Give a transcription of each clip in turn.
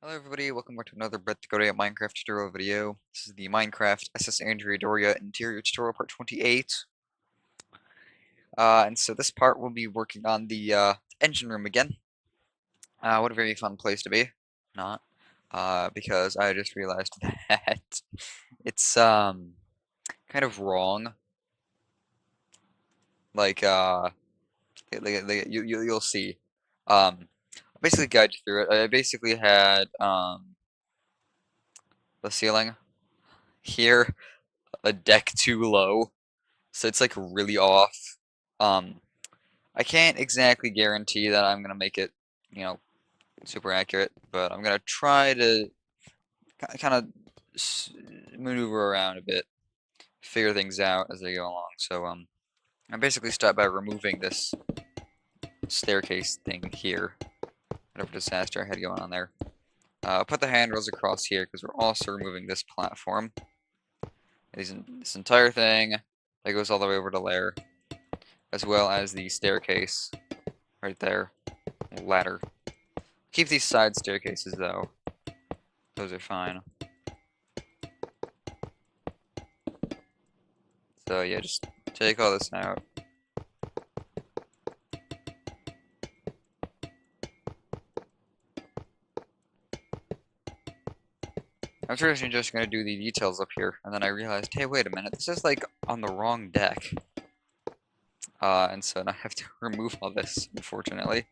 Hello everybody, welcome back to another Art Deco Italian Minecraft tutorial video. This is the Minecraft SS Andrea Doria interior tutorial part 28. And so this part we'll be working on the engine room again. What a very fun place to be. Not. Because I just realized that it's kind of wrong. Like you'll see. I'll basically guide you through it. I basically had the ceiling here a deck too low. So it's like really off. Um, I can't exactly guarantee that I'm gonna make it, you know, super accurate, but I'm gonna try to kind of maneuver around a bit, figure things out as I go along. So I basically start by removing this staircase thing here. Whatever disaster I had going on there. Put the handrails across here because we're also removing this platform. This entire thing that goes all the way over to there, as well as the staircase right there, ladder. Keep these side staircases though. Those are fine. So yeah, just take all this out. I was originally just gonna do the details up here, and then I realized, hey, wait a minute, this is like on the wrong deck. And so now I have to remove all this, unfortunately.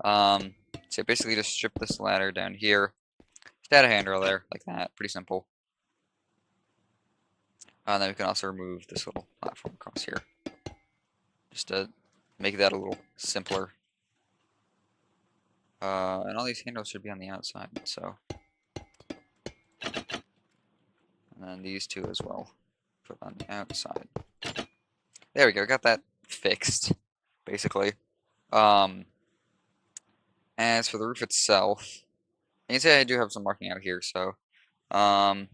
So basically just strip this ladder down here. Just add a handrail there, like that. Pretty simple. And then we can also remove this little platform across here. Just to make that a little simpler. And all these handles should be on the outside, so. And then these two as well. Put on the outside. There we go, got that fixed, basically. As for the roof itself, you can see I do have some marking out here, so I'll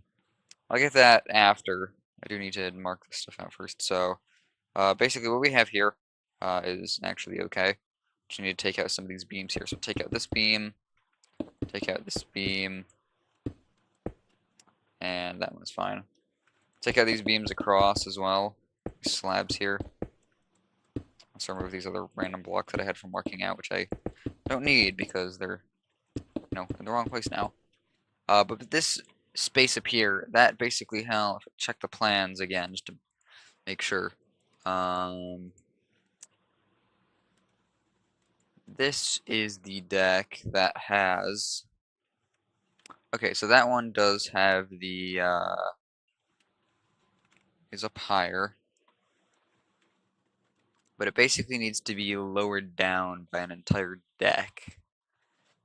get that after. I do need to mark this stuff out first. So basically what we have here is actually okay. Just need to take out some of these beams here. So take out this beam, take out this beam, and that one's fine. Take out these beams across as well. These slabs here. Also remove these other random blocks that I had from marking out, which I don't need because they're, in the wrong place now. But this space up here, that basically how, check the plans again, just to make sure. This is the deck that has, okay, so that one does have the, is up higher. But it basically needs to be lowered down by an entire deck.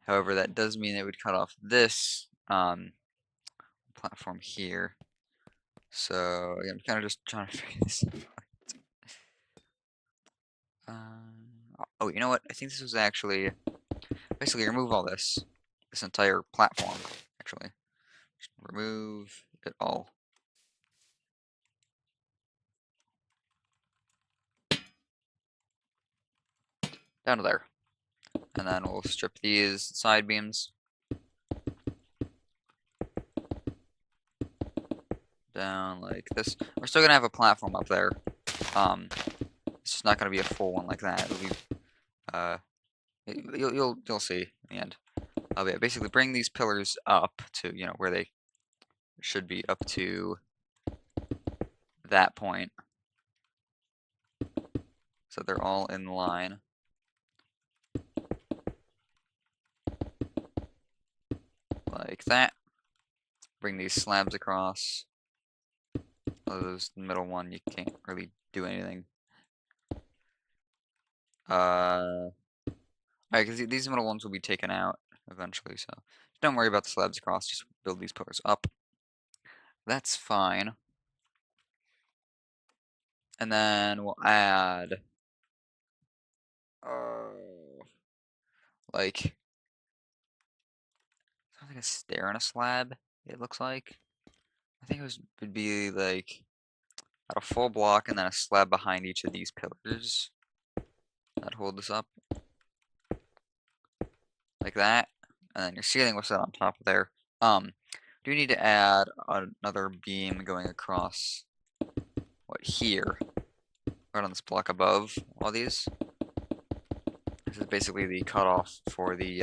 However, that does mean it would cut off this platform here. So I'm kind of just trying to figure this out. Oh, you know what? I think this was actually basically remove all this entire platform. Actually, just remove it all. Down to there. And then we'll strip these side beams down like this. We're still gonna have a platform up there. It's just not gonna be a full one like that. It'll be, you'll see in the end. Yeah, basically bring these pillars up to where they should be, up to that point, so they're all in line. Like that. Bring these slabs across. Those middle one, you can't really do anything. Alright, because these middle ones will be taken out eventually, so don't worry about the slabs across, just build these pillars up. That's fine. And then we'll add, like, something like a stair and a slab, it looks like. I think would be like at a full block and then a slab behind each of these pillars that hold this up. Like that. and then your ceiling will sit on top of there. Do need to add another beam going across here, right on this block above all these. This is basically the cutoff for the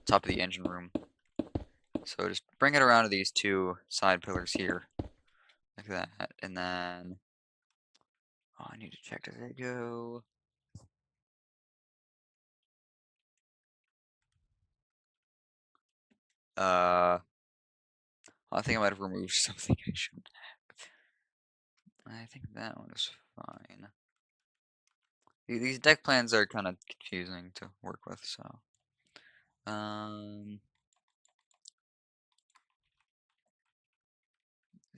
top of the engine room. So just bring it around to these two side pillars here, like that, and then I need to check, does it go? I think I might have removed something I shouldn't have. I think that one is fine. These deck plans are kind of confusing to work with, so.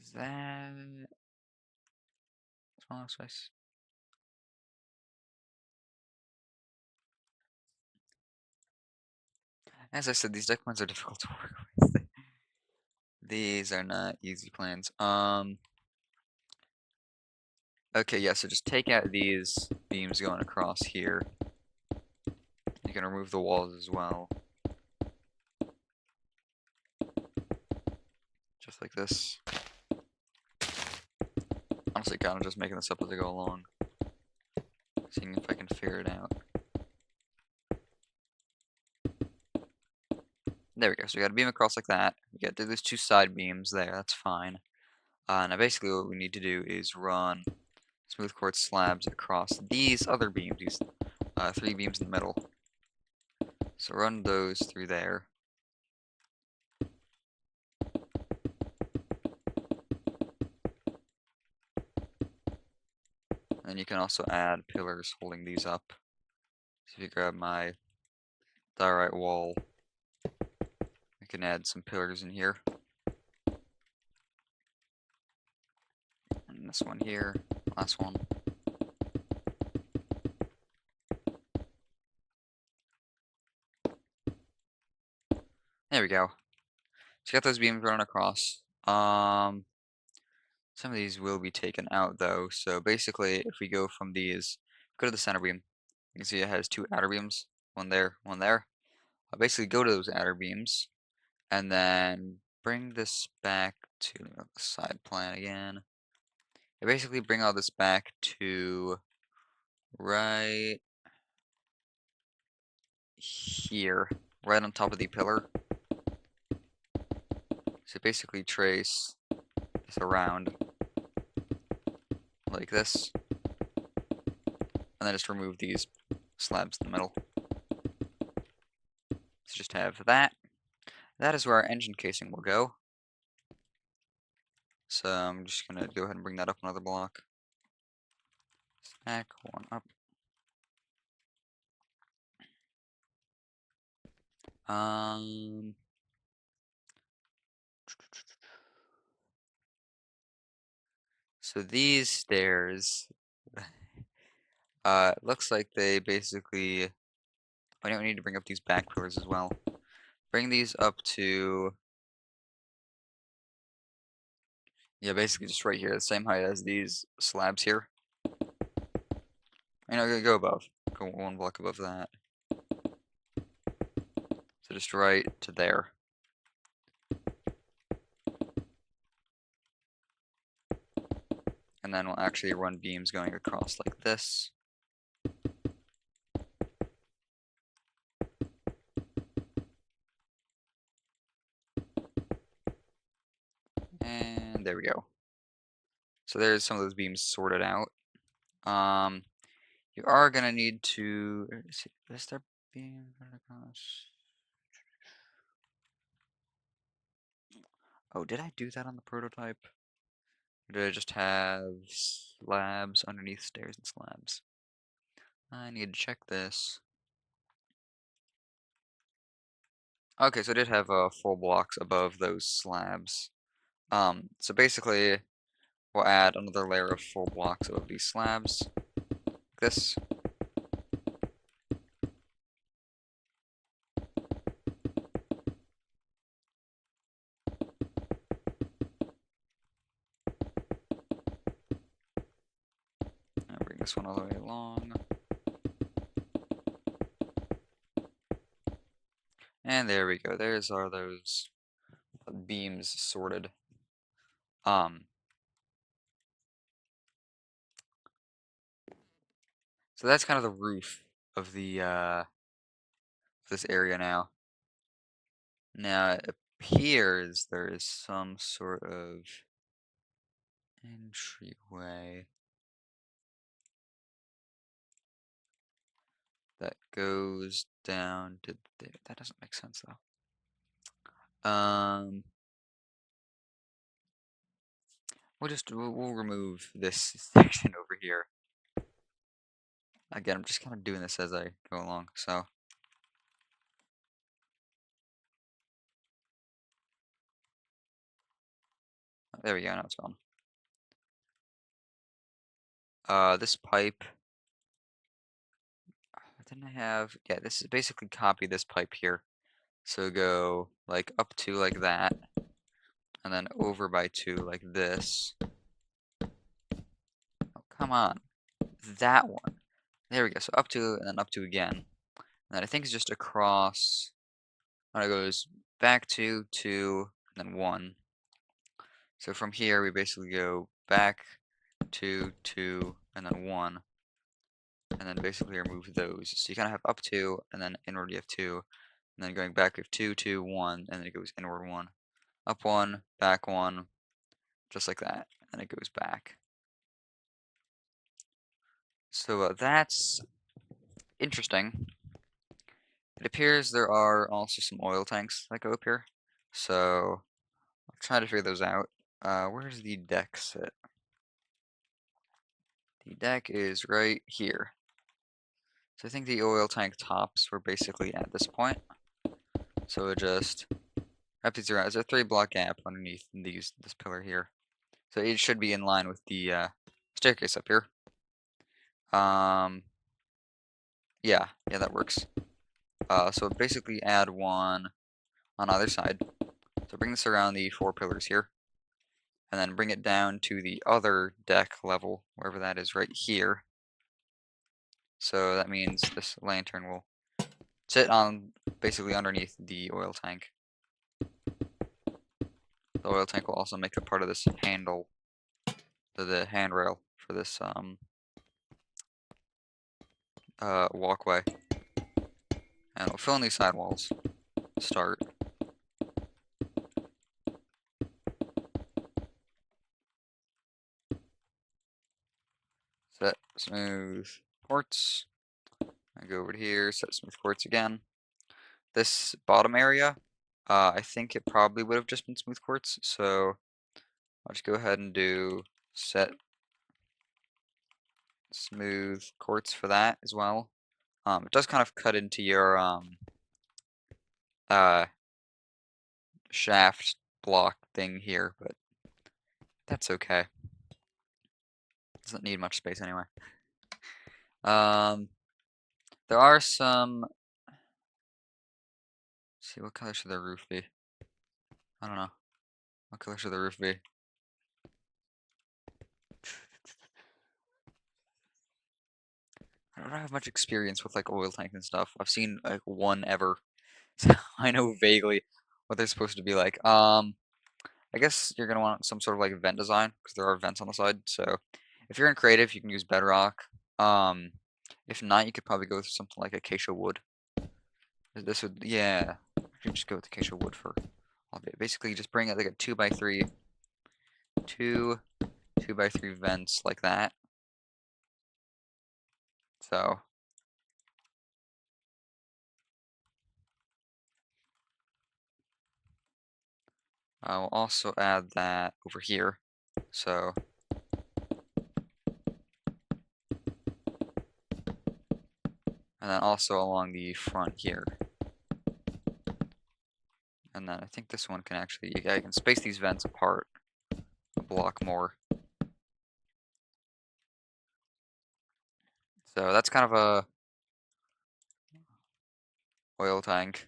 Is that small space? As I said, these deck plans are difficult to work with. These are not easy plans. Okay, yeah, so just take out these beams going across here. You can remove the walls as well. Just like this. Honestly, kind of just making this up as I go along. Seeing if I can figure it out. There we go. So we got a beam across like that. We got these two side beams there. That's fine. Now basically what we need to do is run smooth quartz slabs across these other beams. These three beams in the middle. So run those through there. And you can also add pillars holding these up. So if you grab my diorite wall, I can add some pillars in here. And this one here, last one. There we go. So you got those beams running across. Some of these will be taken out though. So basically, if we go from these, go to the center beam. You can see it has two outer beams, one there, one there. I'll basically go to those outer beams, and then bring this back to the side plan again. I basically bring all this back to right here, right on top of the pillar. So basically trace this around like this, and then just remove these slabs in the middle. So just have that. That is where our engine casing will go. So I'm just gonna go ahead and bring that up another block. Stack one up. So these stairs, looks like they basically, I don't need to bring up these back pillars as well. Bring these up to, yeah, basically just right here, the same height as these slabs here. I know, go above, go one block above that. So just right to there. And then we'll actually run beams going across like this. And there we go. So there's some of those beams sorted out. You are gonna need to, is there beam across? Oh, did I do that on the prototype? Or did I just have slabs underneath stairs and slabs? I need to check this. Okay, so I did have full blocks above those slabs. So basically, we'll add another layer of full blocks above these slabs. Like this. And bring this one all the way along. And there we go. There's those beams sorted. Um, so that's kind of the roof of the this area now. Now it appears there is some sort of entryway that goes down to there. That doesn't make sense though. We'll remove this section over here. Again, I'm just kind of doing this as I go along. So there we go. Now it's gone. This pipe. Didn't I have? Yeah, this is basically copy this pipe here. So go like up to like that, and then over by two like this. Oh, come on. That one. There we go. So up to and then up to again. And then I think it's just across. When it goes back to two and then one. So from here we basically go back to two and then one. And then basically remove those. So you kind of have up two and then inward you have two. And then going back we have two, two, one, and then it goes inward one. Up one, back one, just like that. And it goes back. So that's interesting. It appears there are also some oil tanks that go up here. So I'll try to figure those out. Where does the deck sit? The deck is right here. So I think the oil tank tops were basically at this point. So it just wrap these around. There's a 3-block gap underneath this pillar here. So it should be in line with the staircase up here. Yeah, that works. So basically add one on either side. So bring this around the 4 pillars here. And then bring it down to the other deck level, wherever that is, right here. So that means this lantern will sit on basically underneath the oil tank. The oil tank will also make a part of this handle, the handrail for this walkway. And we'll fill in these sidewalls. Start. Set smooth quartz. I go over here, set smooth quartz again. This bottom area, I think it probably would have just been smooth quartz, so I'll just go ahead and do set smooth quartz for that as well. It does kind of cut into your uh, shaft block thing here, but that's okay. Doesn't need much space anyway. There are some. Let's see, what color should the roof be? I don't know. What color should the roof be? I don't have much experience with like oil tanks and stuff. I've seen like one ever, so I know vaguely what they're supposed to be like. I guess you're gonna want some sort of like vent design because there are vents on the side. So if you're in creative, you can use bedrock. If not, you could probably go with something like acacia wood. This would, yeah, you can just go with acacia wood for all of it. Basically, just bring it like a 2x3, two 2x3 vents like that. So I will also add that over here. So and then also along the front here. And then I think this one can actually, yeah, you can space these vents apart a block more. So that's kind of a oil tank.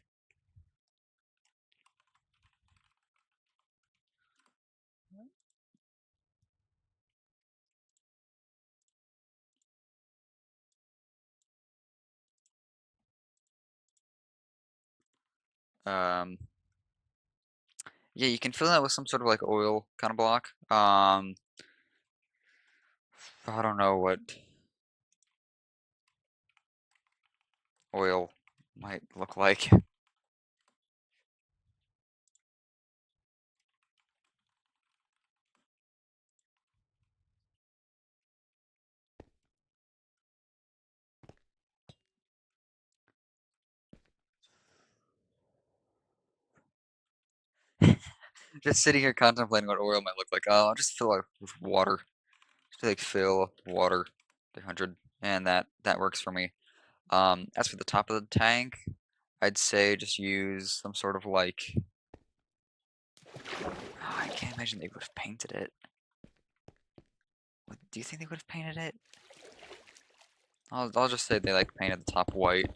Um, yeah, you can fill that with some sort of like oil kind of block. I don't know what oil might look like. Just sitting here contemplating what oil might look like. Oh, I'll just fill it with water. Just like fill water 300, and that works for me. As for the top of the tank, I'd say just use some sort of like. Oh, I can't imagine they would have painted it. Do you think they would have painted it? I'll just say they like painted the top white.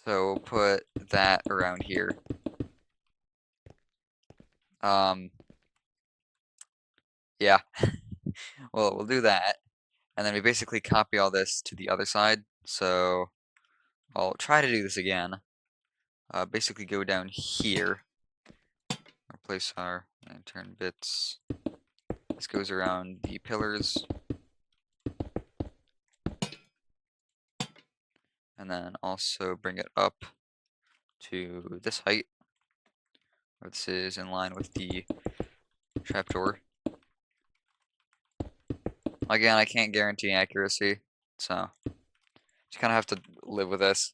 So we'll put that around here. Um, yeah. Well, we'll do that, and then we basically copy all this to the other side. So I'll try to do this again. Basically go down here. Replace our lantern bits. This goes around the pillars. And then also bring it up to this height. This is in line with the trapdoor. Again, I can't guarantee accuracy, so just kind of have to live with this.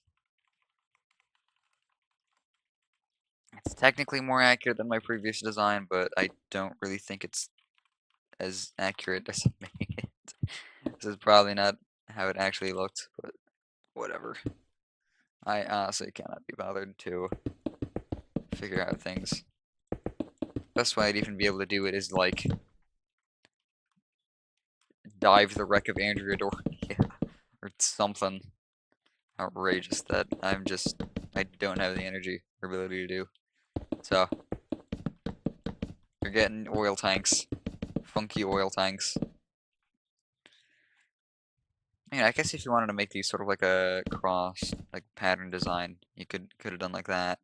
It's technically more accurate than my previous design, but I don't really think it's as accurate as I'm making it. This is probably not how it actually looked, but whatever. I honestly cannot be bothered to figure out things. Best way I'd even be able to do it is like dive the wreck of Andrea Doria or something outrageous that I don't have the energy or ability to do. So you're getting oil tanks, funky oil tanks. I guess if you wanted to make these sort of like a cross, like pattern design, you could have done like that.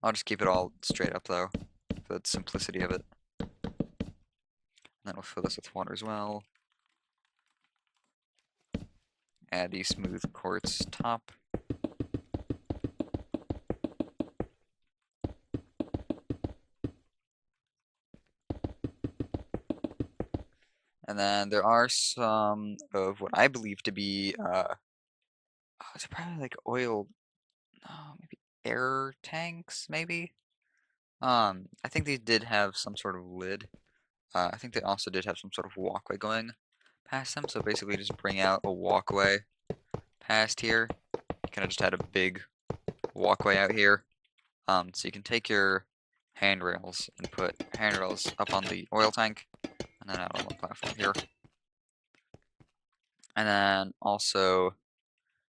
I'll just keep it all straight up though, for the simplicity of it. And then we'll fill this with water as well. Add the smooth quartz top. And then there are some of what I believe to be, it's probably like oil, maybe air tanks, maybe? I think they did have some sort of lid. I think they also did have some sort of walkway going past them, so basically just bring out a walkway past here. You kind of just had a big walkway out here. So you can take your handrails and put handrails up on the oil tank, and then out on the platform here. And then also,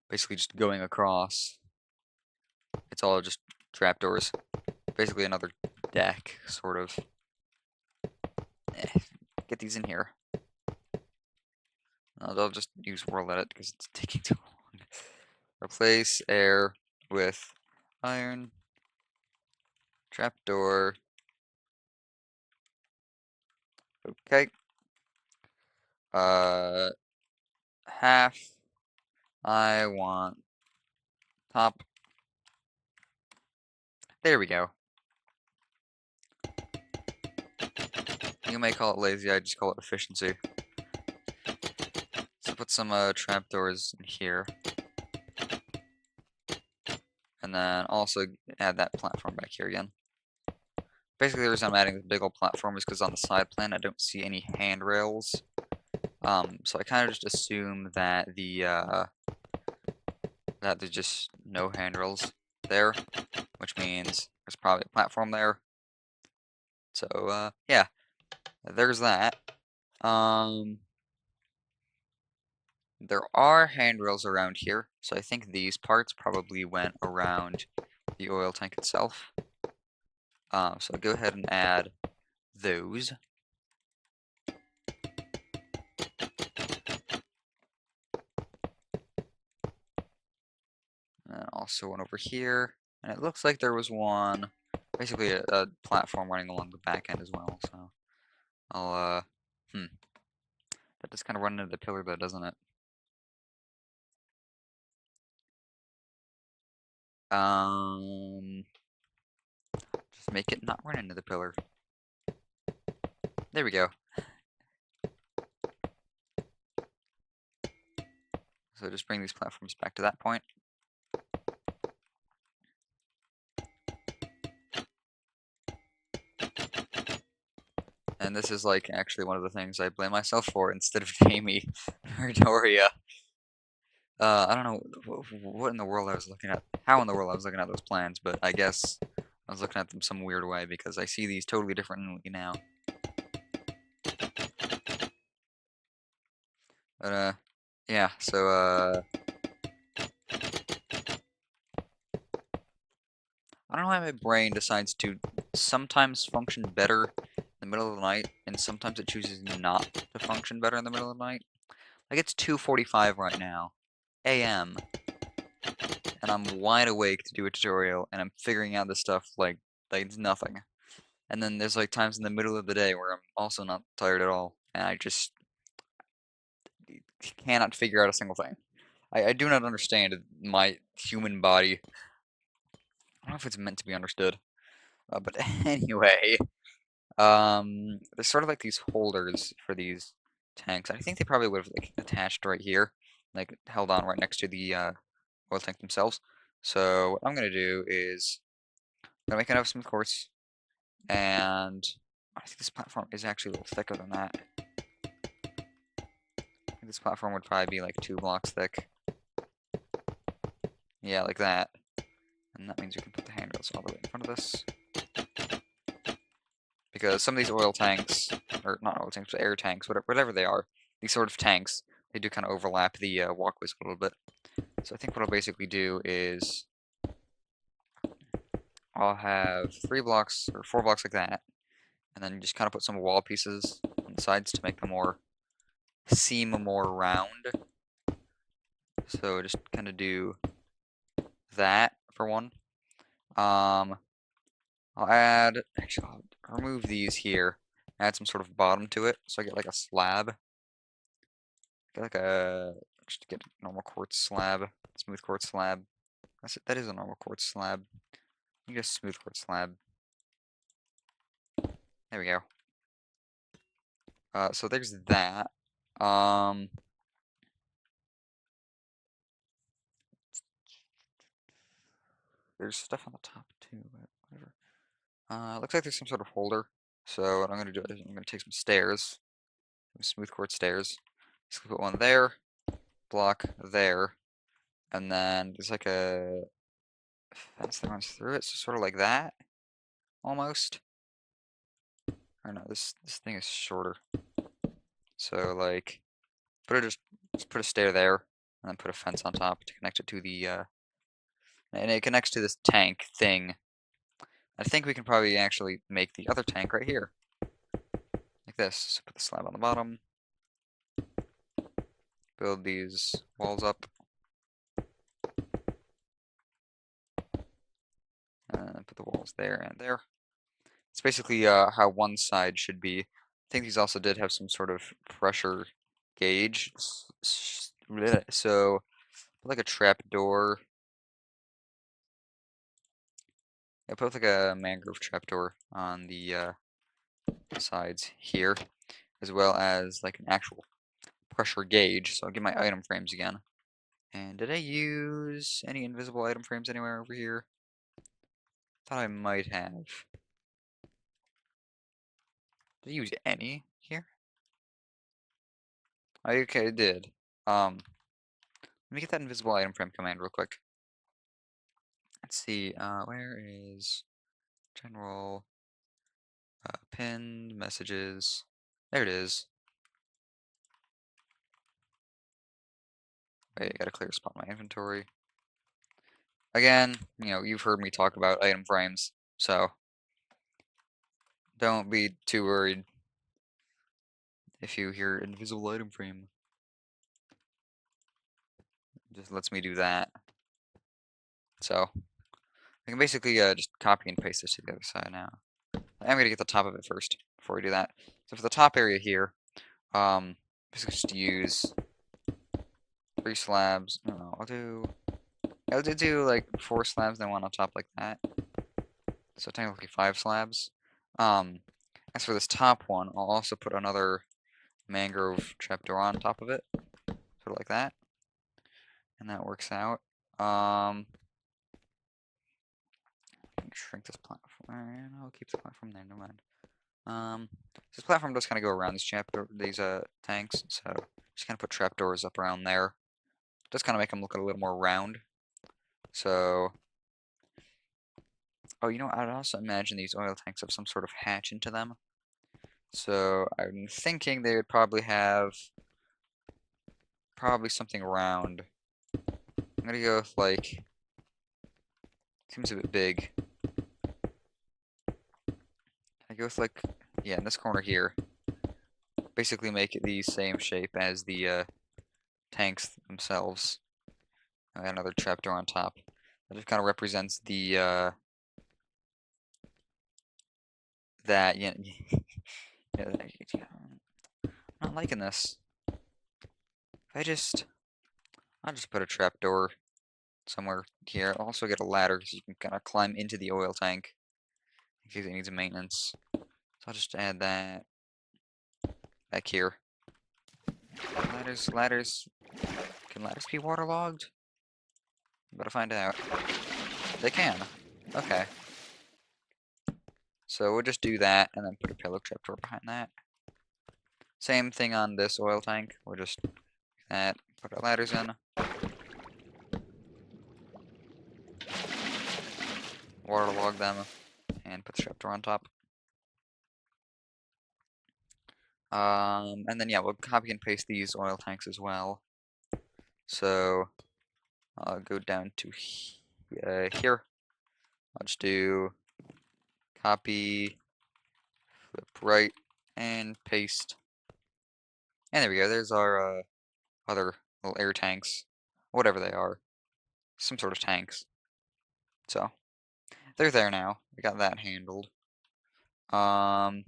basically just going across, it's all just trapdoors. Basically another deck, sort of. Get these in here. They'll just use World Edit because it's taking too long. Replace air with iron. Trapdoor. Okay. Half. I want top. There we go. You may call it lazy, I just call it efficiency. So put some trapdoors in here. And then also add that platform back here again. Basically the reason I'm adding this big old platform is because on the side plan I don't see any handrails. So I kind of just assume that that there's just no handrails there, which means there's probably a platform there. So yeah, there's that. There are handrails around here, so I think these parts probably went around the oil tank itself. So go ahead and add those. And also one over here. And it looks like there was one, basically a platform running along the back end as well. So I'll, that does kind of run into the pillar though, doesn't it? Just make it not run into the pillar. There we go. So just bring these platforms back to that point. And this is like actually one of the things I blame myself for instead of Jamie or Doria. I don't know what in the world I was looking at, how in the world I was looking at those plans, but I guess I was looking at them some weird way because I see these totally differently now. But yeah, so I don't know why my brain decides to sometimes function better in the middle of the night, and sometimes it chooses not to function better in the middle of the night. Like it's 2:45 right now, a.m., and I'm wide awake to do a tutorial, and I'm figuring out this stuff like it's nothing. And then there's like times in the middle of the day where I'm also not tired at all, and I just cannot figure out a single thing. I do not understand my human body. I don't know if it's meant to be understood. But anyway, there's sort of like these holders for these tanks. I think they probably would have like attached right here, like held on right next to the oil tank themselves. So what I'm gonna do is I'm gonna make enough smooth quartz, and I think this platform is actually a little thicker than that. I think this platform would probably be like 2 blocks thick. Yeah, like that. And that means we can put the handrails all the way in front of this. Because some of these oil tanks, or not oil tanks, but air tanks, whatever they are, these sort of tanks, they do kind of overlap the walkways a little bit. So I think what I'll basically do is I'll have 3 blocks or 4 blocks like that, and then just kind of put some wall pieces on the sides to make them seem more round. So just kind of do that for one. I'll actually, I'll remove these here, add some sort of bottom to it, so I get like a slab. Get like just get a normal quartz slab, smooth quartz slab. That is a normal quartz slab. You get a smooth quartz slab. There we go. So there's that. There's stuff on the top too, but whatever. Looks like there's some sort of holder. So what I'm gonna do is I'm gonna take some stairs, some smooth quartz stairs. Just put one there, block there, and then there's like a fence that runs through it, so sort of like that, almost. Or no, this thing is shorter. So like, just put a stair there, and then put a fence on top to connect it to the and it connects to this tank thing. I think we can probably actually make the other tank right here, like this. So put the slab on the bottom, build these walls up, and put the walls there and there. It's basically how one side should be. I think these also did have some sort of pressure gauge. So, like a trap door. I put like a mangrove trapdoor on the sides here, as well as like an actual pressure gauge. So I'll get my item frames again. And did I use any invisible item frames anywhere over here? Thought I might have. Did I use any here? Okay, I did. Let me get that invisible item frame command real quick. Let's see, where is general pinned messages? There it is. Wait, I gotta clear a spot in my inventory. Again, you've heard me talk about item frames, so don't be too worried if you hear invisible item frame. Just lets me do that. So I can basically just copy and paste this to the other side now. I'm gonna get the top of it first before we do that. So for the top area here, basically just use 3 slabs. No, I'll do like 4 slabs, then one on top like that. So technically 5 slabs. Um, as for this top one, I'll also put another mangrove trapdoor on top of it, sort of like that, and that works out. Shrink this platform. I'll keep the platform there. Never mind. This platform does kind of go around these tanks, so just kind of put trapdoors up around there. Just kind of make them look a little more round. So, oh, I'd also imagine these oil tanks have some sort of hatch into them. So I'm thinking they would probably have something round. I'm gonna go with like, seems a bit big. I go with like, yeah, in this corner here. Basically make it the same shape as the tanks themselves. I got another trapdoor on top. That just kind of represents the that yeah, yeah, I'm not liking this. I'll just put a trapdoor somewhere here. I'll also get a ladder so you can kind of climb into the oil tank in case it needs maintenance. So I'll just add that back here. Ladders. Can ladders be waterlogged? Better find out. They can. Okay. So we'll just do that and then put a pillow trapdoor behind that. Same thing on this oil tank. We'll just do that. Put our ladders in. Waterlog them. And put the trapdoor on top. And then yeah, we'll copy and paste these oil tanks as well. So I'll go down to here. I'll just do copy, flip right, and paste. And there we go. There's our other little air tanks, whatever they are, some sort of tanks. So they're there now. We got that handled. Um,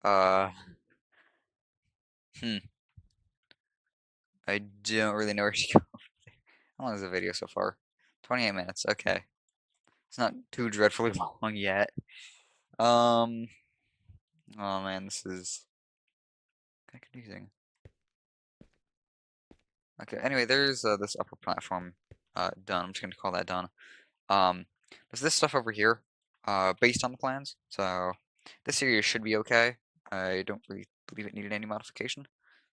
uh, hmm. I don't really know where to go. How long is the video so far? 28 minutes. Okay. It's not too dreadfully long yet. Um, oh man, this is kind of confusing. Okay, anyway, there's this upper platform done. I'm just gonna call that done. There's this stuff over here, based on the plans. So this area should be okay. I don't really believe it needed any modification.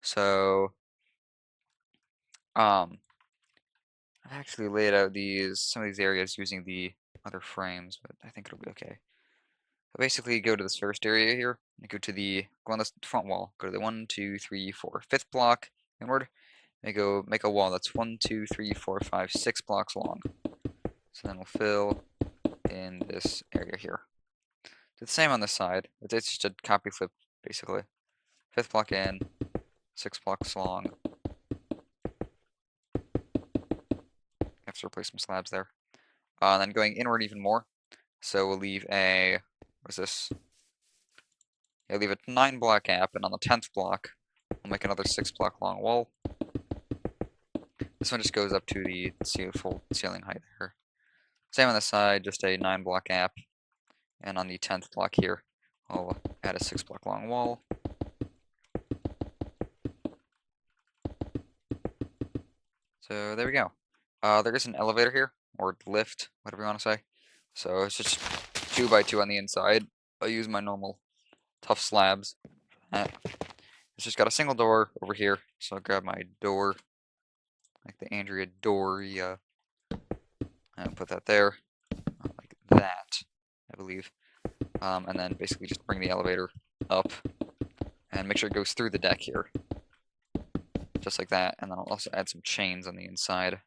So, I've actually laid out some of these areas using the other frames, but I think it'll be okay. So basically, go to this first area here, and go on this front wall. Go to the 1, 2, 3, 4, 5th block inward, and make a wall that's 1, 2, 3, 4, 5, 6 blocks long. So then we'll fill in this area here. Do the same on this side. It's just a copy flip, basically. 5th block in, 6 blocks long. Have to replace some slabs there. And then going inward even more. So we'll leave what's this? Yeah, leave a 9 block gap, and on the 10th block, we'll make another 6 block long wall. This one just goes up to the full ceiling height there. Same on this side, just a 9 block gap. And on the 10th block here, I'll add a 6 block long wall. So there we go. There is an elevator here, or lift, whatever you want to say. So it's just 2 by 2 on the inside. I'll use my normal tough slabs. It's just got a single door over here, so I'll grab my door, like the Andrea Doria, and put that there, like that, I believe. And then basically just bring the elevator up, and make sure it goes through the deck here, just like that. And then I'll also add some chains on the inside,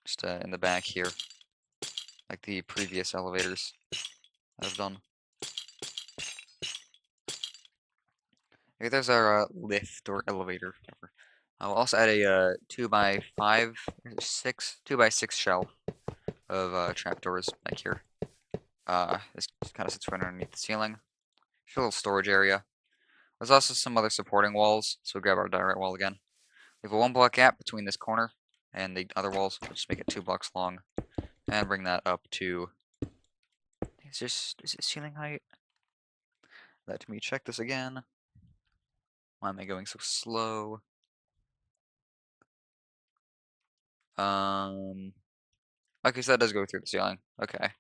just in the back here, like the previous elevators. I've done. Okay, there's our lift or elevator. Whatever. I'll also add a 2x5 or 6, 2x6 shelf of trapdoors back here. This kind of sits right underneath the ceiling. Just a little storage area. There's also some other supporting walls, so we'll grab our direct wall again. We have a 1 block gap between this corner and the other walls. We'll just make it 2 blocks long, and bring that up to. Is it ceiling height? Let me check this again. Why am I going so slow? Okay, so that does go through the ceiling. Okay.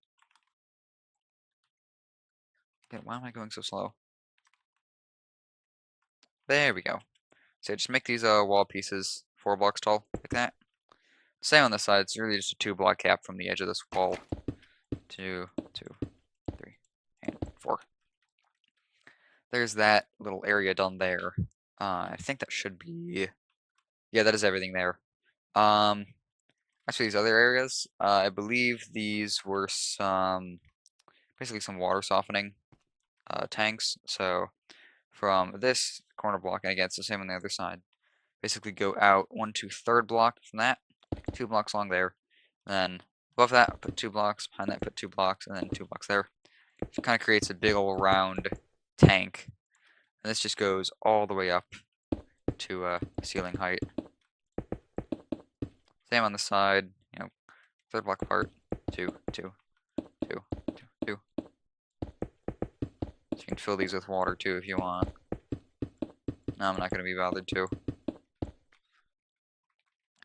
Okay, why am I going so slow? There we go. So just make these wall pieces 4 blocks tall, like that. Same on this side, it's really just a 2 block gap from the edge of this wall. 2, 2, 3, and 4. There's that little area done there. I think that should be, yeah, that is everything there. Actually, these other areas, I believe these were basically some water softening tanks. So from this corner block, and again, it's the same on the other side. Basically go out 1 to 3rd block from that, 2 blocks long there. Then above that, put 2 blocks. Behind that, put 2 blocks, and then 2 blocks there. It kind of creates a big old round tank. And this just goes all the way up to ceiling height. Same on the side, 3rd block apart, 2, 2, 2, 2, 2. So you can fill these with water too if you want. No, I'm not going to be bothered to.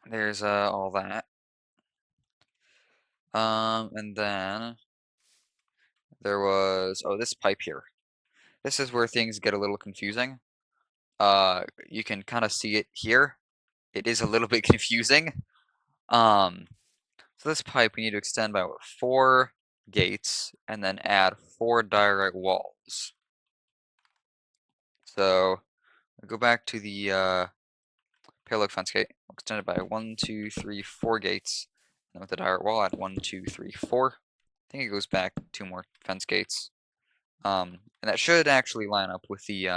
There's all that. And then there was, this pipe here. This is where things get a little confusing. You can kind of see it here. It is a little bit confusing. So this pipe we need to extend by 4 gates and then add 4 direct walls. So go back to the parallel fence gate. We'll extend it by 1, 2, 3, 4 gates. And with the direct wall, add 1, 2, 3, 4. I think it goes back 2 more fence gates. And that should actually line up with the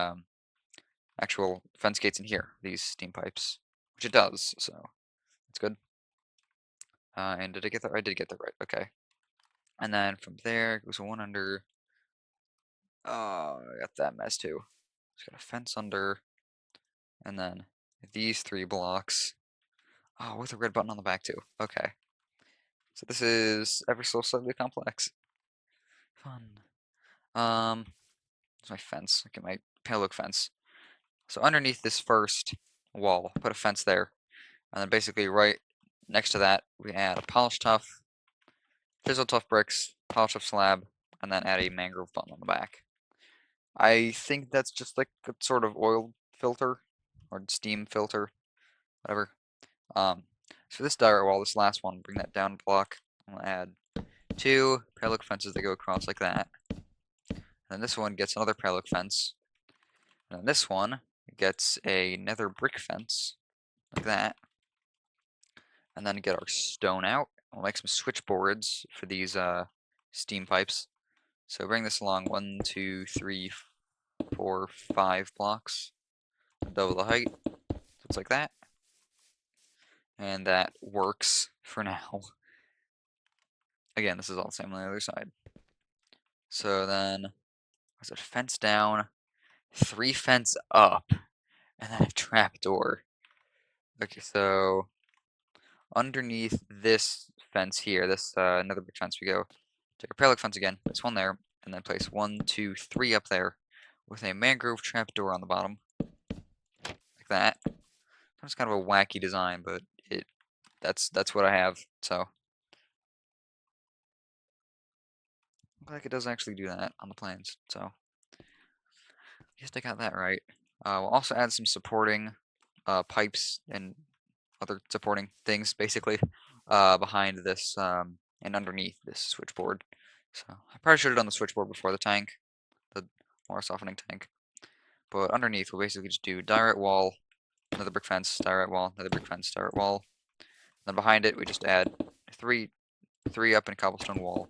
actual fence gates in here, these steam pipes, which it does, so that's good. And did I get that? I did get that right. Okay. And then from there it goes one under. Oh, I got that mess too. Just got a fence under, and then these 3 blocks. Oh, with a red button on the back too. Okay. So this is ever so slightly complex. Fun. There's my fence. Look at my parallel fence. So underneath this first wall, put a fence there, and then basically right next to that we add a polished tough, chisel tough bricks, polished tough slab, and then add a mangrove button on the back. I think that's just like a sort of oil filter or steam filter, whatever. So this direct wall, this last one, bring that down a block. I'll add 2 parallel fences that go across like that. And then this one gets another parallel fence. And then this one gets a nether brick fence, like that. And then get our stone out. We'll make some switchboards for these steam pipes. So bring this along 1, 2, 3, 4, 5 blocks. Double the height. So it's like that. And that works for now. Again, this is all the same on the other side. So then, there's a fence down, 3 fence up, and then a trapdoor. Okay, so underneath this fence here, this another big fence, we go take a parallel fence again, this one there, and then place 1, 2, 3 up there with a mangrove trapdoor on the bottom, like that. It's kind of a wacky design, but that's what I have. So looks like it does actually do that on the plans. So I guess I got that right. We'll also add some supporting pipes and other supporting things, basically, behind this and underneath this switchboard. So I probably should have done the switchboard before the tank, the water softening tank. But underneath, we'll basically just do direct wall, another brick fence, direct wall, another brick fence, direct wall. Then behind it, we just add three up in cobblestone wall,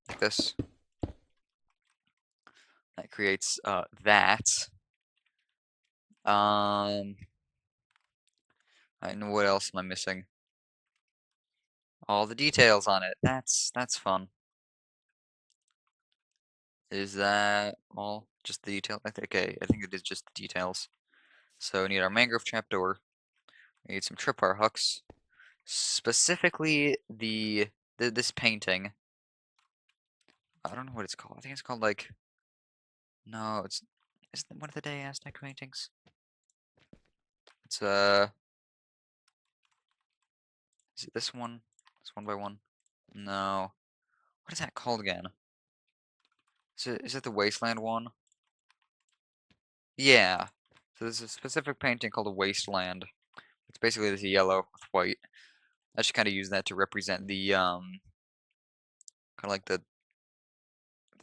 like this. That creates that. I know what else am I missing? All the details on it. That's fun. Is that all? Just the detail? Okay, I think it is just the details. So we need our mangrove trapdoor. We need some tripwire hooks. Specifically this painting. I don't know what it's called. I think it's called like no, it's one of the day Aztec paintings. It's is it this one? It's one by one. No. What is that called again? Is it the Wasteland one? Yeah. So there's a specific painting called a Wasteland. It's basically this yellow with white. I just kind of use that to represent the kind of like the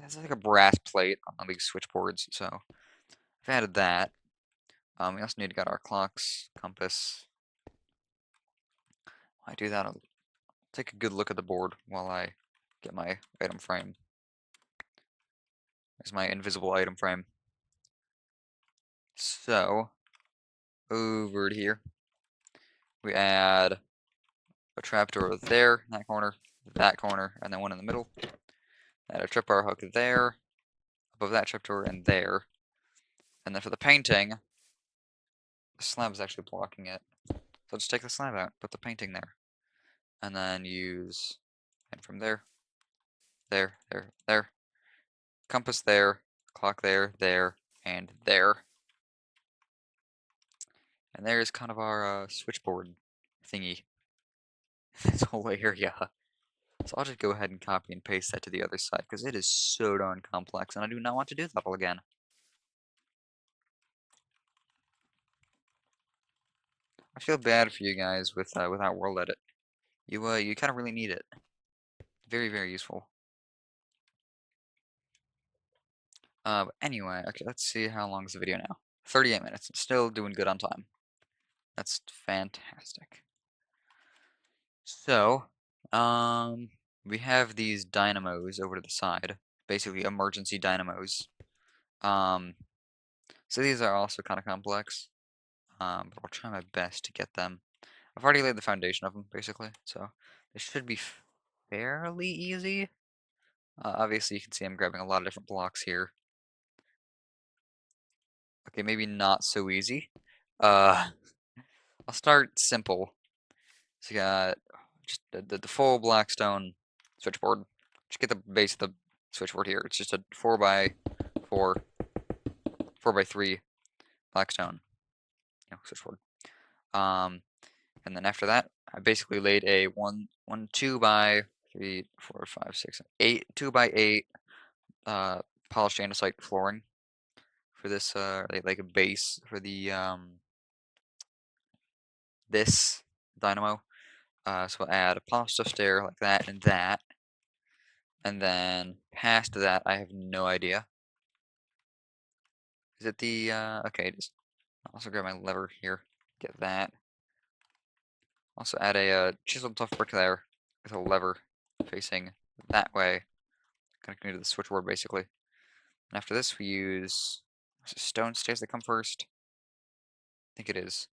that's like a brass plate on these switchboards. So I've added that. We also need to get our clocks, compass. While I do that, I'll take a good look at the board while I get my item frame. There's my invisible item frame. So over here, we add a trapdoor there, in that corner, and then one in the middle. Add a tripwire hook there, above that trapdoor, and there. And then for the painting, the slab is actually blocking it. So I'll just take the slab out, put the painting there, and then use, and from there, there, compass there, clock there, and there. And there's kind of our switchboard thingy. This whole area. So I'll just go ahead and copy and paste that to the other side, because it is so darn complex, and I do not want to do that all again. I feel bad for you guys without world edit. You kind of really need it. Very, very useful. But anyway, okay, let's see how long is the video now. 38 minutes. Still doing good on time. That's fantastic. So, we have these dynamos over to the side, basically emergency dynamos. So these are also kind of complex, but I'll try my best to get them. I've already laid the foundation of them, basically, so they should be fairly easy. Obviously, you can see I'm grabbing a lot of different blocks here. Okay, maybe not so easy. I'll start simple. So you got just the full blackstone switchboard. Just get the base of the switchboard here. It's just a 4x4, 4x3 blackstone, switchboard. And then after that, I basically laid a 2x3, 4, 5, 6, 8, 2x8 polished andesite flooring for this like a base for the this dynamo. So we'll add a polished stuff stair like that and that. And then past that, I have no idea. Is it the, okay, it is. I'll also grab my lever here, get that. Also add a chiseled tough brick there with a lever facing that way, connecting to the switchboard basically. And after this, we use stone stairs that come first. I think it is.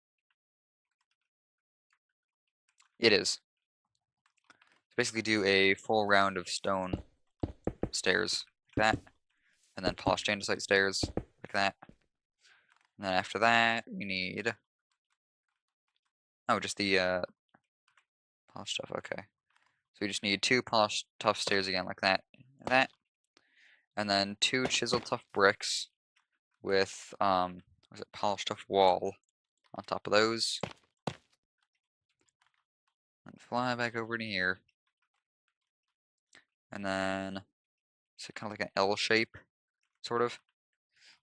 It is. So basically do a full round of stone stairs like that, and then polished andesite stairs like that. And then after that, we need just the polished stuff. Okay, so we just need 2 polished tough stairs again like that, and then 2 chiseled tough bricks with was it polished tough wall on top of those. And fly back over to here, and then it's kind of like an L shape, sort of.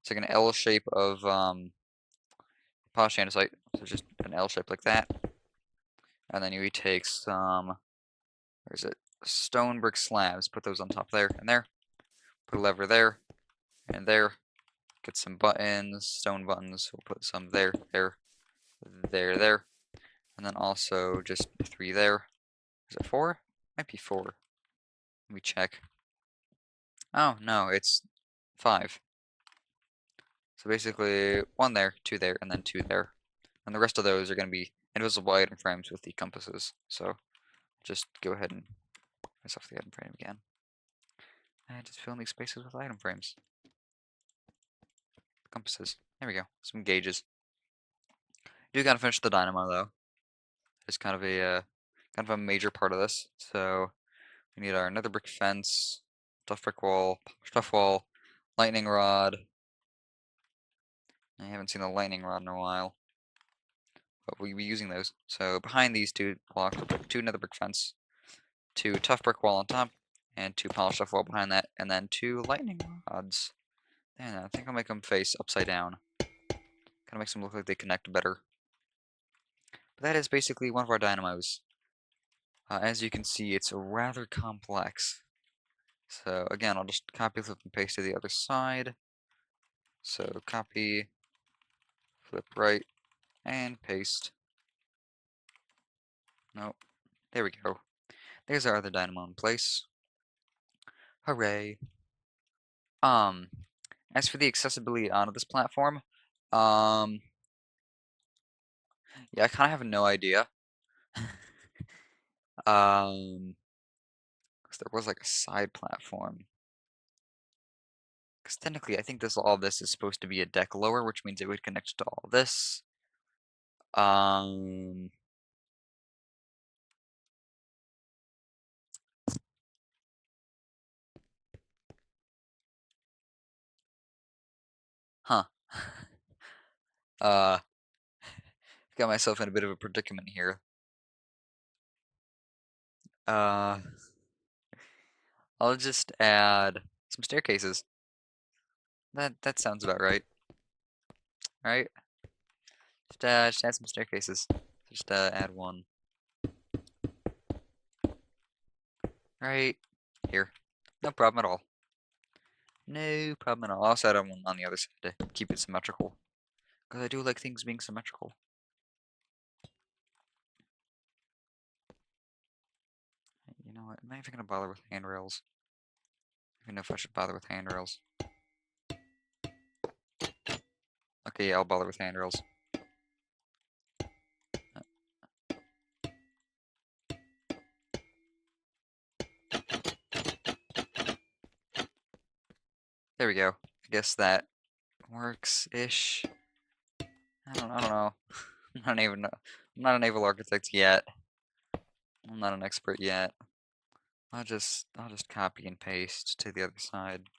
It's like an L shape of polished andesite, so just an L shape like that. And then you take some, where is it? Stone brick slabs, put those on top there and there. Put a lever there and there. Get some buttons, stone buttons. We'll put some there, there. And then also just 3 there. Is it 4? Might be 4. Let me check. Oh, no, it's 5. So basically, one there, two there, and then two there. And the rest of those are going to be invisible item frames with the compasses. So just go ahead and press off the item frame again. And just fill in these spaces with item frames. Compasses. There we go. Some gauges. Do gotta finish the dynamo though. It's kind of a major part of this. So we need our nether brick fence, tough brick wall, tough wall, lightning rod. I haven't seen a lightning rod in a while, but we'll be using those. So behind these two blocks, we'll put two nether brick fence, two tough brick wall on top, and two polished tough wall behind that, and then two lightning rods. And I think I'll make them face upside down. Kind of makes them look like they connect better. But that is basically one of our dynamos. As you can see, it's rather complex. So again, I'll just copy, flip, and paste to the other side. So copy, flip right, and paste. Nope. There we go. There's our other dynamo in place. Hooray. As for the accessibility onto this platform, yeah, I kind of have no idea. 'Cause there was like a side platform. Because technically, I think all this is supposed to be a deck lower, which means it would connect to all this. Um, huh. Uh, got myself in a bit of a predicament here. Uh, I'll just add some staircases. That sounds about right. Right? Just add some staircases. Just add one. Right here. No problem at all. No problem at all. I'll also add one on the other side to keep it symmetrical. Because I do like things being symmetrical. You know what? Am I even going to bother with handrails? I don't know if I should bother with handrails. Okay, yeah, I'll bother with handrails. There we go. I guess that works-ish. I don't know. I don't even know. I'm not a naval architect yet. I'm not an expert yet. I'll just copy and paste to the other side.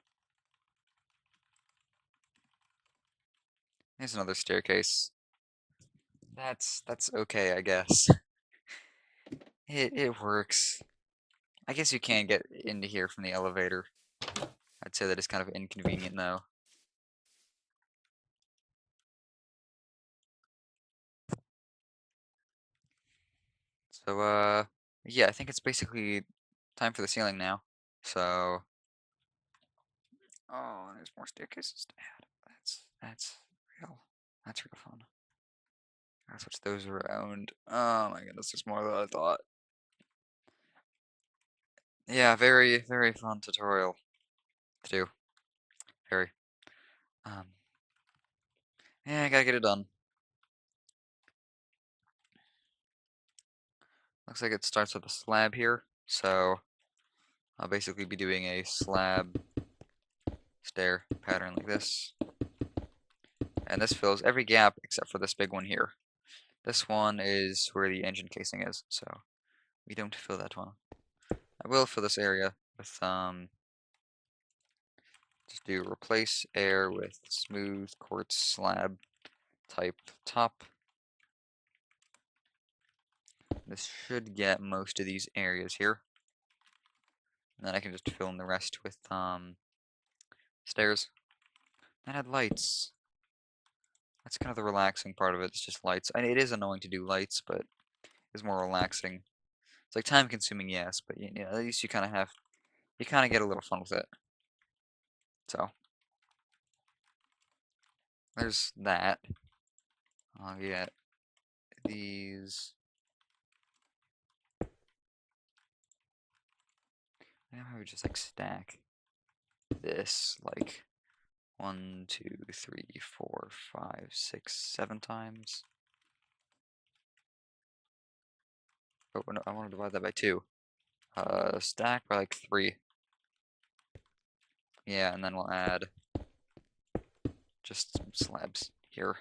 Here's another staircase. That's okay, I guess. It works. I guess you can get into here from the elevator. I'd say that it's kind of inconvenient though. So yeah, I think it's basically time for the ceiling now. So oh, there's more staircases to add. That's real. That's real fun. I'll switch those around. Oh my goodness, there's more than I thought. Yeah, very, very fun tutorial to do. Very. Um, yeah, I gotta get it done. Looks like it starts with a slab here, so I'll basically be doing a slab stair pattern like this. And this fills every gap except for this big one here. This one is where the engine casing is, so we don't fill that one. I will fill this area with just do replace air with smooth quartz slab type top. This should get most of these areas here. And then I can just fill in the rest with stairs. And add lights. That's kind of the relaxing part of it. It's just lights. It is annoying to do lights, but it's more relaxing. It's like time consuming, yes, but you know, at least you kind of get a little fun with it. So there's that. I'll get these. I would just like stack this like 1, 2, 3, 4, 5, 6, 7 times. Oh, no, I want to divide that by 2. Stack by like 3. Yeah, and then we'll add just some slabs here.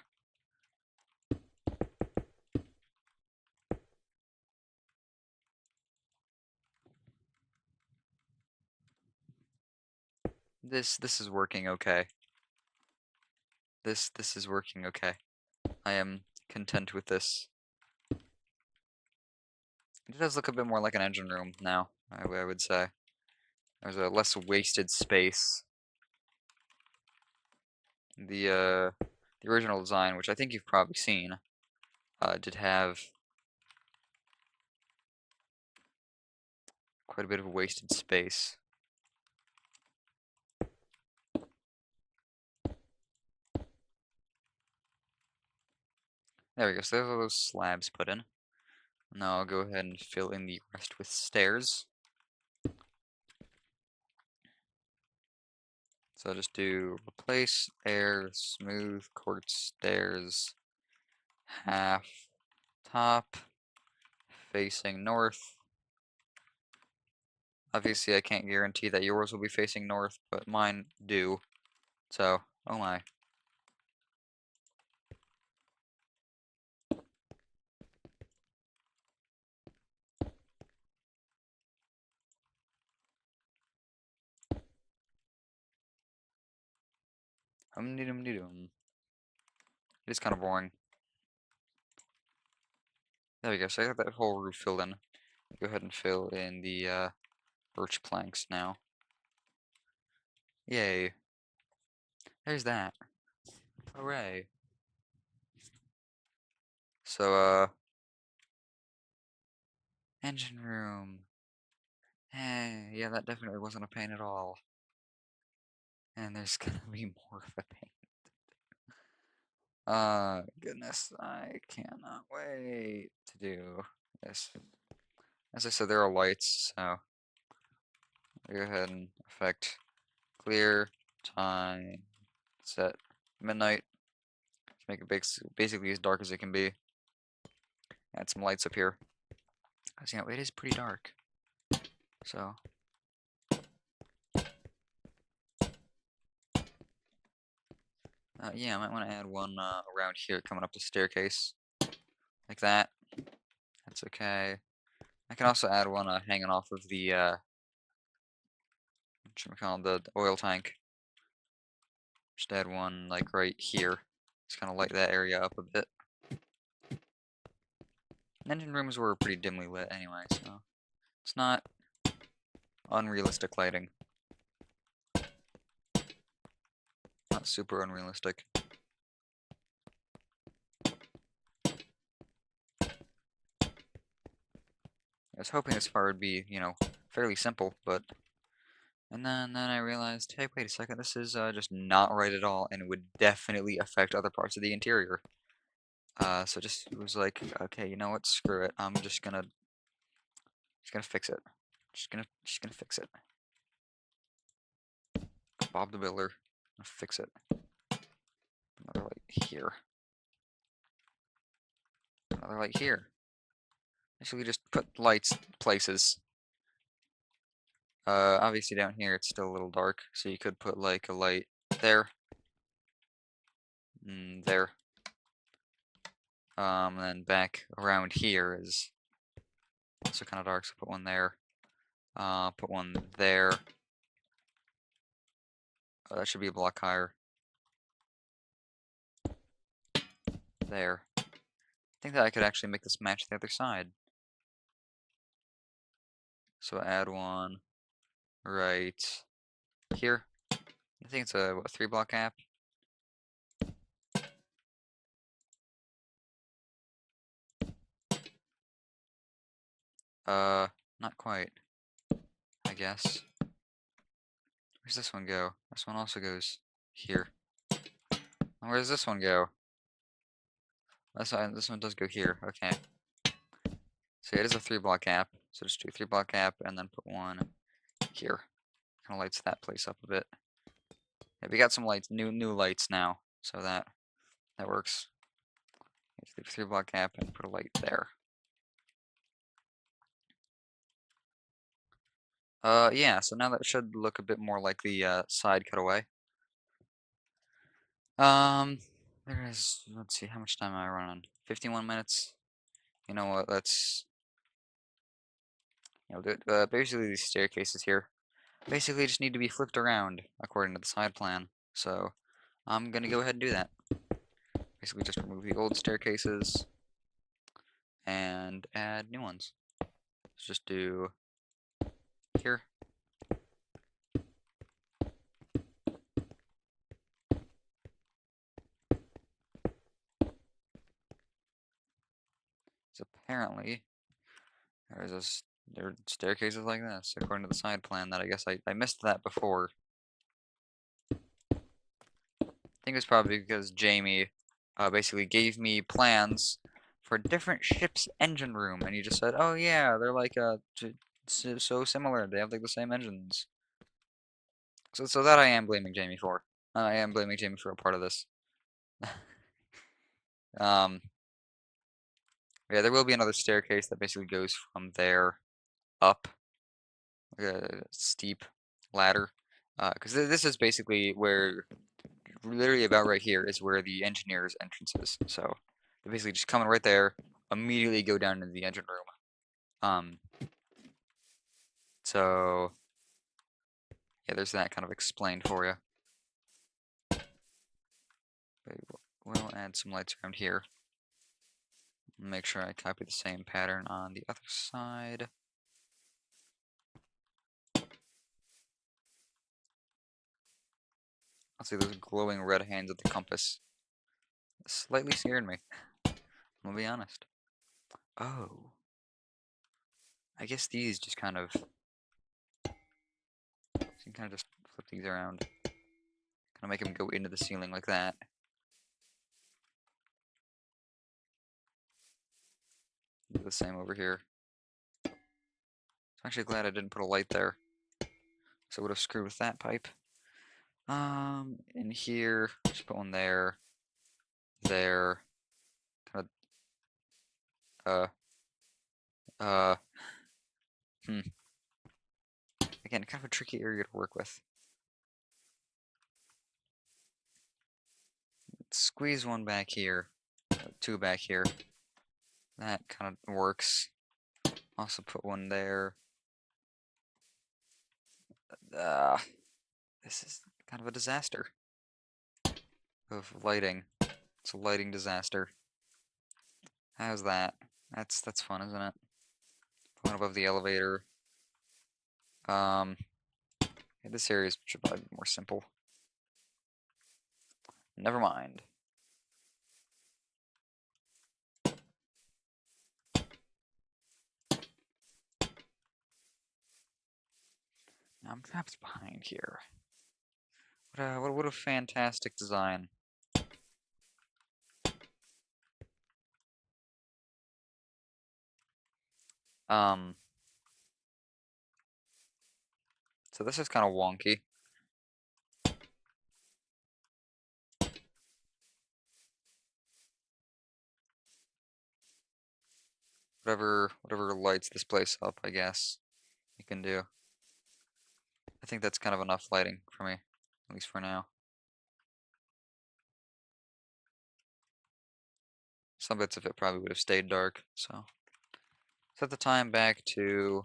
This is working okay. This is working okay. I am content with this. It does look a bit more like an engine room now, I would say. There's a less wasted space. The original design, which I think you've probably seen, did have quite a bit of wasted space. There we go, so there's all those slabs put in. Now I'll go ahead and fill in the rest with stairs. So I'll just do replace air, smooth, quartz stairs, half, top, facing north. Obviously I can't guarantee that yours will be facing north, but mine do. So, oh my. It is kind of boring. There we go, so I got that whole roof filled in. Go ahead and fill in the birch planks now. Yay. There's that. Hooray. So, engine room. Hey, yeah, that definitely wasn't a pain at all. And there's gonna be more of a pain. Goodness, I cannot wait to do this. As I said, there are lights, so I'll go ahead and effect clear time set midnight. Just make it basically as dark as it can be. Add some lights up here. Cause you know it is pretty dark. So yeah, I might want to add one around here coming up the staircase. Like that. That's okay. I can also add one hanging off of the the oil tank. Just add one like right here. Just kind of light that area up a bit. Engine rooms were pretty dimly lit anyway, so it's not unrealistic lighting. Not super unrealistic. I was hoping this part would be, you know, fairly simple, but... And then I realized, hey, wait a second, this is just not right at all, and it would definitely affect other parts of the interior. So just was like, okay, you know what, screw it, I'm just gonna fix it. Just gonna fix it. Bob the Builder, fix it. Another light here. Another light here. Basically just put lights places. Obviously down here it's still a little dark, so you could put like a light there. There. And then back around here is also kind of dark, so put one there. Put one there. Oh, that should be a block higher. There. I think that I could actually make this match the other side. So add one right here. I think it's a what, 3-block gap. Not quite. I guess. Where's this one go? This one also goes here. And where does this one go? This one does go here. Okay. So it is a 3-block gap. So just do a 3-block gap and then put one here. Kind of lights that place up a bit. Yeah, we got some lights, new lights now, so that works. Just leave a 3 block gap and put a light there. Yeah, so now that should look a bit more like the side cutaway. There is, let's see, how much time am I running? 51 minutes. You know what, let's, basically these staircases here basically just need to be flipped around according to the side plan. So I'm gonna go ahead and do that. Basically just remove the old staircases and add new ones. Let's just do here. So apparently there are staircases like this according to the side plan that I guess I missed that before. I think it's probably because Jamie basically gave me plans for a different ship's engine room, and he just said, "Oh yeah, they're like so similar. They have like the same engines." So that I am blaming Jamie for. I am blaming Jamie for a part of this. Um, yeah, there will be another staircase that basically goes from there up, like a steep ladder. Because this is basically where, literally about right here, is where the engineer's entrance is. So they basically just come in right there, immediately go down into the engine room. Um, so yeah, there's that kind of explained for you. We'll add some lights around here. Make sure I copy the same pattern on the other side. I'll see those glowing red hands at the compass. Slightly scared me. I'll be honest. Oh. I guess these just kind of... You can kind of just flip these around. Kind of make them go into the ceiling like that. Do the same over here. I'm actually glad I didn't put a light there. So I would have screwed with that pipe. In here, just put one there. There. Kind of, uh, hmm. Again, kind of a tricky area to work with. Squeeze one back here, 2 back here. That kind of works. Also put one there. This is kind of a disaster of lighting. It's a lighting disaster. How's that? That's fun, isn't it? One above the elevator. Yeah, this area should probably be more simple. Never mind. Now I'm trapped behind here. What a fantastic design. Um, so this is kind of wonky. Whatever lights this place up, I guess you can do. I think that's kind of enough lighting for me, at least for now. Some bits of it probably would have stayed dark, so set the time back to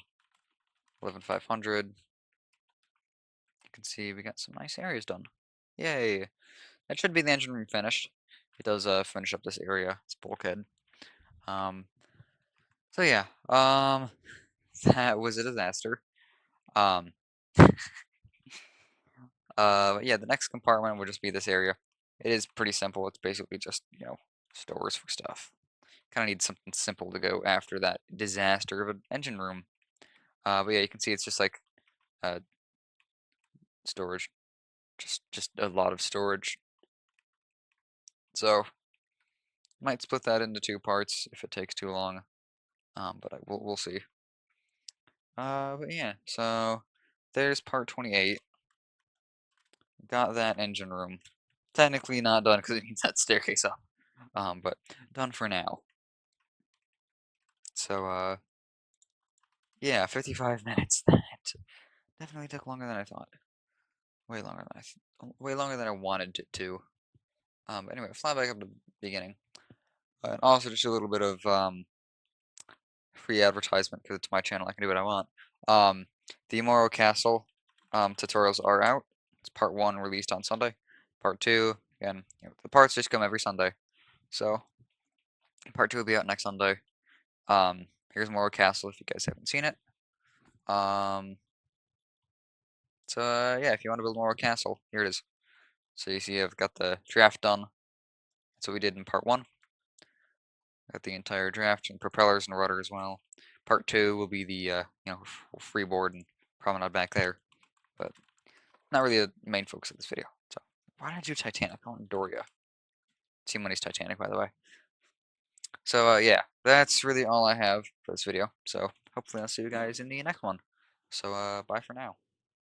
11,500. You can see we got some nice areas done. Yay! That should be the engine room finished. It does finish up this area, it's bulkhead. So yeah, that was a disaster. Um, yeah, the next compartment will just be this area. It is pretty simple. It's basically just, stores for stuff. Kind of need something simple to go after that disaster of an engine room. But yeah, you can see it's just like uh, storage, just a lot of storage. So might split that into 2 parts if it takes too long. But we'll see. But yeah, so there's part 28. got that engine room. Technically not done because it needs that staircase up. But done for now. So, yeah, 55 minutes. That definitely took longer than I thought. Way longer than way longer than I wanted it to. Anyway, fly back up to the beginning. And also just a little bit of free advertisement because it's my channel. I can do what I want. The Morrow Castle tutorials are out. It's part 1 released on Sunday. Part 2, again, the parts just come every Sunday. So part 2 will be out next Sunday. Here's Morrow Castle if you guys haven't seen it. So yeah, if you want to build Morrow Castle, here it is. So you see I've got the draft done. That's what we did in part 1. Got the entire draft and propellers and rudder as well. Part 2 will be the freeboard and promenade back there, but not really the main focus of this video. So why did I do Titanic? I want Doria. Team Money's Titanic, by the way. So yeah, that's really all I have for this video. So hopefully I'll see you guys in the next one. So bye for now.